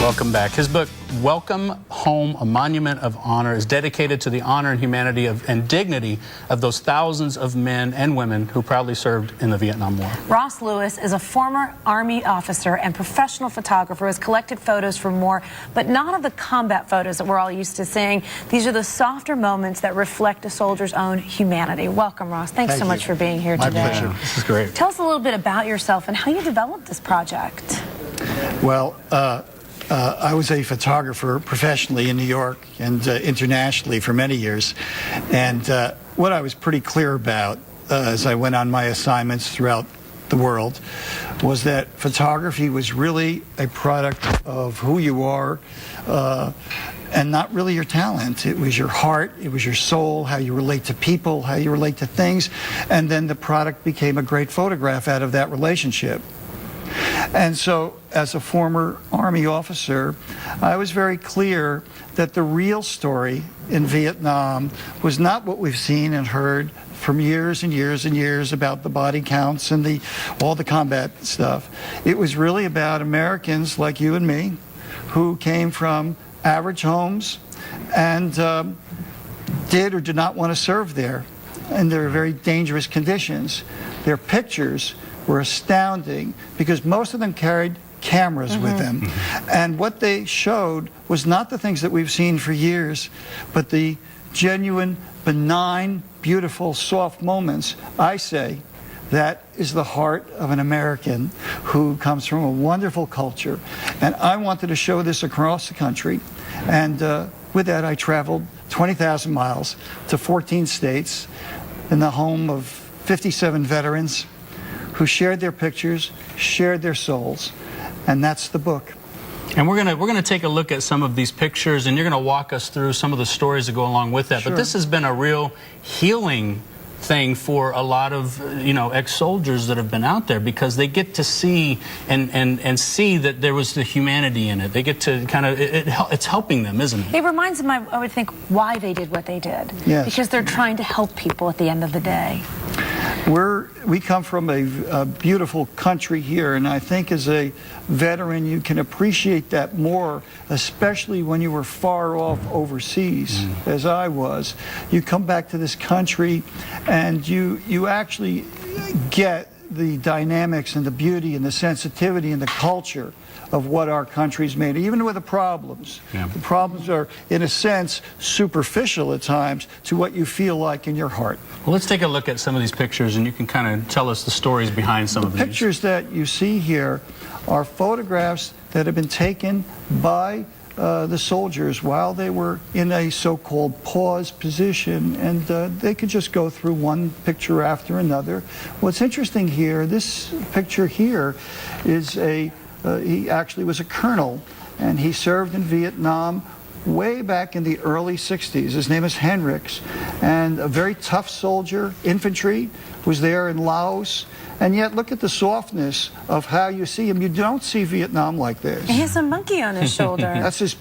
Welcome back. His book, Welcome Home, A Monument of Honor, is dedicated to the honor and humanity and dignity of those thousands of men and women who proudly served in the Vietnam War. Ross Lewis is a former Army officer and professional photographer who has collected photos from war, but not of the combat photos that we're all used to seeing. These are the softer moments that reflect a soldier's own humanity. Welcome, Ross. Thanks so much for being here today. My pleasure. This is great. Tell us a little bit about yourself and how you developed this project. Well, I was a photographer professionally in New York and internationally for many years. And what I was pretty clear about as I went on my assignments throughout the world was that photography was really a product of who you are and not really your talent. It was your heart, it was your soul, how you relate to people, how you relate to things, and then the product became a great photograph out of that relationship. And so, as a former Army officer, I was very clear that the real story in Vietnam was not what we've seen and heard from years and years and years about the body counts and all the combat stuff. It was really about Americans like you and me who came from average homes and did or did not want to serve there. And there were very dangerous conditions. Their pictures were astounding because most of them carried cameras with them. And what they showed was not the things that we've seen for years, but the genuine, benign, beautiful, soft moments. I say that is the heart of an American who comes from a wonderful culture. And I wanted to show this across the country. And with that, I traveled 20,000 miles to 14 states in the home of 57 veterans who shared their pictures, shared their souls, and that's the book. And we're gonna take a look at some of these pictures, and you're gonna walk us through some of the stories that go along with that. Sure. But this has been a real healing thing for a lot of ex-soldiers that have been out there, because they get to see and see that there was the humanity in it. They get to kind of it's helping them, isn't it? It reminds them, I would think, why they did what they did. Yes. Because they're trying to help people at the end of the day. We come from a beautiful country here, and I think as a veteran you can appreciate that more, especially when you were far off overseas, as I was. You come back to this country and you actually get the dynamics and the beauty and the sensitivity and the culture of what our country's made, even with the problems. Yeah. The problems are, in a sense, superficial at times to what you feel like in your heart. Well, let's take a look at some of these pictures, and you can kind of tell us the stories behind some of these. The pictures that you see here are photographs that have been taken by the soldiers while they were in a so-called pause position, and they could just go through one picture after another. What's interesting here, this picture here is he actually was a colonel, and he served in Vietnam way back in the early 60s. His name is Hendricks, and a very tough soldier, infantry, was there in Laos. And yet, look at the softness of how you see him. You don't see Vietnam like this. He has a monkey on his shoulder. That's his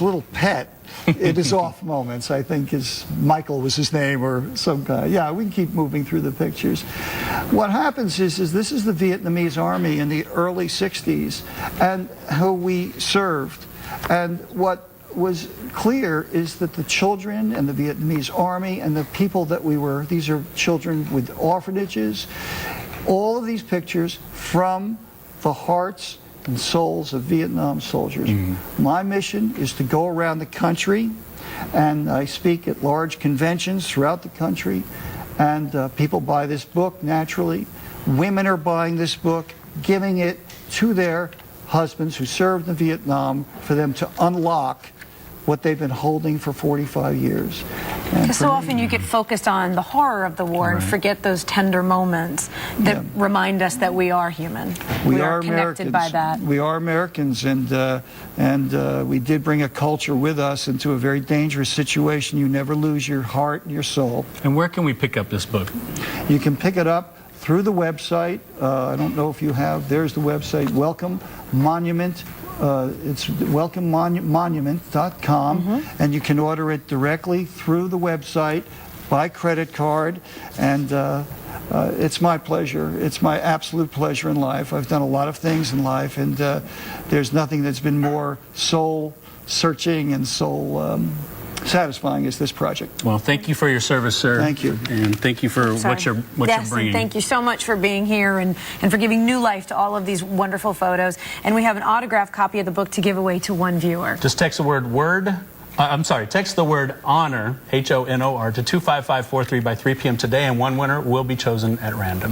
little pet. In his off moments, I think Michael was his name, or some guy. Yeah, we can keep moving through the pictures. What happens is this is the Vietnamese army in the early 60s, and who we served. And what was clear is that the children and the Vietnamese army and the people that we were, these are children with orphanages, all of these pictures from the hearts and souls of Vietnam soldiers. My mission is to go around the country, and I speak at large conventions throughout the country, and people buy this book naturally. Women are buying this book, giving it to their husbands who served in Vietnam for them to unlock what they've been holding for 45 years. Because so often you get focused on the horror of the war and forget those tender moments that remind us that we are human. We are connected by that. We are Americans, and we did bring a culture with us into a very dangerous situation. You never lose your heart and your soul. And where can we pick up this book? You can pick it up through the website. I don't know if you have. There's the website, Welcome Monument. It's welcomemonument.com, and you can order it directly through the website by credit card. And it's my pleasure. It's my absolute pleasure in life. I've done a lot of things in life, and there's nothing that's been more soul-searching and soul-satisfying as this project. Well, thank you for your service, sir. Thank you. And thank you for what you're Yes, bringing. and thank you so much for being here and for giving new life to all of these wonderful photos. And we have an autographed copy of the book to give away to one viewer. Just text the word text the word honor, HONOR, to 25543 by 3 p.m. today, and one winner will be chosen at random.